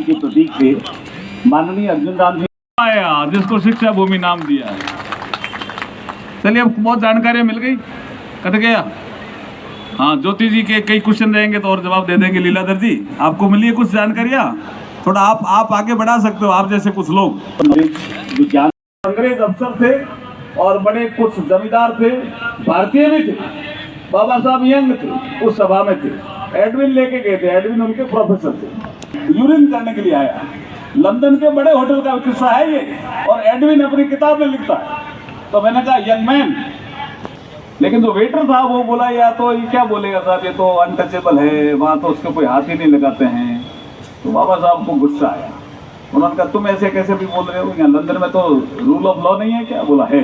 सम्मान के प्रतीक थे माननीय अर्जुन राम जी आया, जिसको शिक्षा भूमि नाम दिया है। चलिए, अब बहुत जानकारियां मिल गई। कट गया। हाँ, ज्योति जी के कई क्वेश्चन रहेंगे तो और जवाब दे देंगे। लीलाधर जी, आपको मिली है कुछ जानकारियां? थोड़ा आप आगे बढ़ा सकते हो, आप जैसे कुछ लोग जो ज्ञान अंग्रेज अफसर थे और बड़े कुछ जमींदार थे, भारतीय भी थे। बाबा साहब यंग थे, उस सभा में थे। एडविन लेके गए थे, एडविन उनके प्रोफेसर थे। यूरिन करने के लिए आया। लंदन के बड़े होटल का किस्सा है ये, और एडविन अपनी किताब में लिखता है। तो मैंने कहा यंग मैन, लेकिन जो वेटर था वो बोला या तो ये क्या बोलेगा साहब, ये तो अनटचेबल है, वहाँ तो उसके कोई हाथ ही नहीं लगाते हैं। तो बाबा साहब को गुस्सा आया। उन्होंने कहा तुम ऐसे कैसे भी बोल रहे हो, यहाँ लंदन में तो रूल ऑफ लॉ नहीं है क्या? बोला है।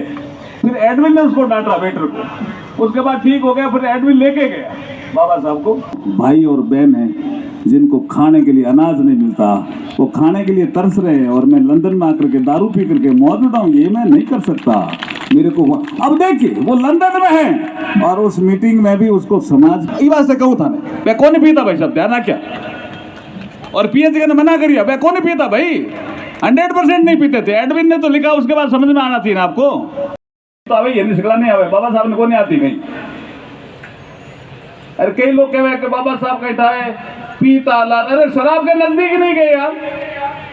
फिर एडविन ने उसको डांटा, वेटर को। उसके बाद ठीक हो गया, फिर एडविन लेके गया बाबा साहब को। भाई और बहन है जिनको खाने के लिए अनाज नहीं मिलता, वो खाने के लिए तरस रहे हैं, और मैं लंदन में आकर के दारू पी करके मौत उठाऊं, ये मैं नहीं कर सकता। मेरे को अब देखिए, वो लंदन में है और उस मीटिंग में भी उसको समाज ये बात से कहूँ था मैं कौन पीता भाई साहब, ध्यान क्या, और पीएचडी ने मना करिए, मैं कौन पीता भाई, 100% नहीं पीते थे। एडविन ने तो लिखा, उसके बाद समझ में आना चाहिए ना आपको। तो अभी ये निकला नहीं आवे, बाबा साहब ने को नहीं आती कहीं। अरे कई लोग कहे कि बाबा साहब कहता है पीता ला, अरे शराब के नजदीक नहीं गए यार।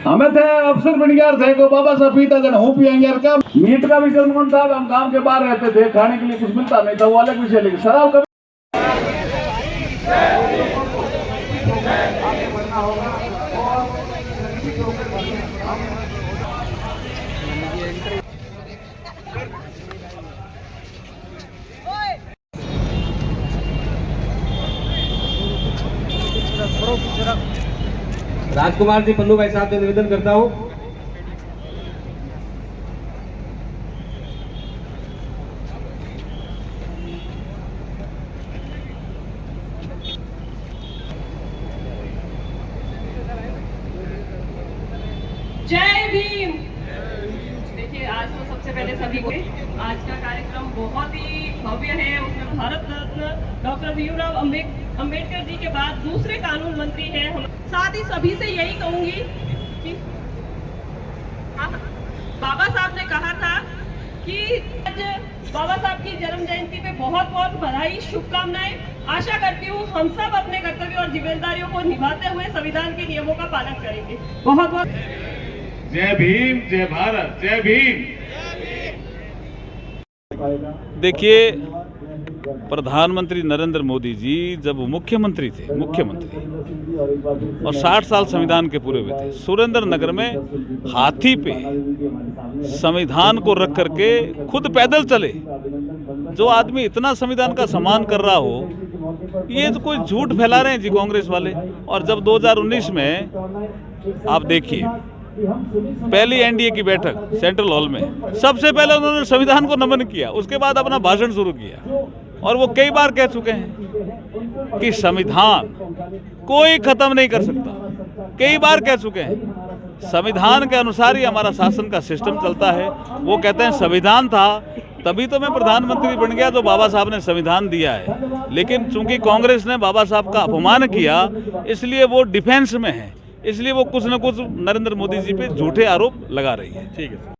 हमें थे अफसर बन गया थे को बाबा साहब पीता जन हूँ पियेंगे यार। क्या मीट का विषय कौन साहब, हम गांव के बाहर रहते थे, खाने के लिए कुछ मिलता नहीं था, वो अलग विषय। लेकिन शराब का राजकुमार जी, पन्नू भाई साहब से निवेदन करता हूँ। जय भीम। देखिए, आज तो सबसे पहले सभी को आज का कार्यक्रम बहुत ही भव्य है। उसमें भारत रत्न डॉक्टर भीमराव अंबेडकर जी के बाद दूसरे कानून मंत्री हैं। साथ ही सभी से यही कहूंगी कि बाबा साहब ने कहा था कि आज बाबा साहब की जन्म जयंती पे बहुत बहुत बधाई, शुभकामनाएं। आशा करती हूँ हम सब अपने कर्तव्यों और जिम्मेदारियों को निभाते हुए संविधान के नियमों का पालन करेंगे। बहुत बहुत जय भीम, जय भारत, जय भीम। देखिए, प्रधानमंत्री नरेंद्र मोदी जी जब मुख्यमंत्री थे, और 60 साल संविधान के पूरे हुए थे, सुरेंद्र नगर में हाथी पे संविधान को रख करके खुद पैदल चले। जो आदमी इतना संविधान का सम्मान कर रहा हो, ये तो कोई झूठ फैला रहे हैं जी कांग्रेस वाले। और जब 2019 में आप देखिए, पहली एनडीए की बैठक सेंट्रल हॉल में, सबसे पहले उन्होंने संविधान को नमन किया, उसके बाद अपना भाषण शुरू किया। और वो कई बार कह चुके हैं कि संविधान कोई खत्म नहीं कर सकता। कई बार कह चुके हैं, संविधान के अनुसार ही हमारा शासन का सिस्टम चलता है। वो कहते हैं संविधान था तभी तो मैं प्रधानमंत्री बन गया, तो बाबा साहब ने संविधान दिया है। लेकिन चूंकि कांग्रेस ने बाबा साहब का अपमान किया, इसलिए वो डिफेंस में है, इसलिए वो कुछ न कुछ नरेंद्र मोदी जी पे झूठे आरोप लगा रही है। ठीक है।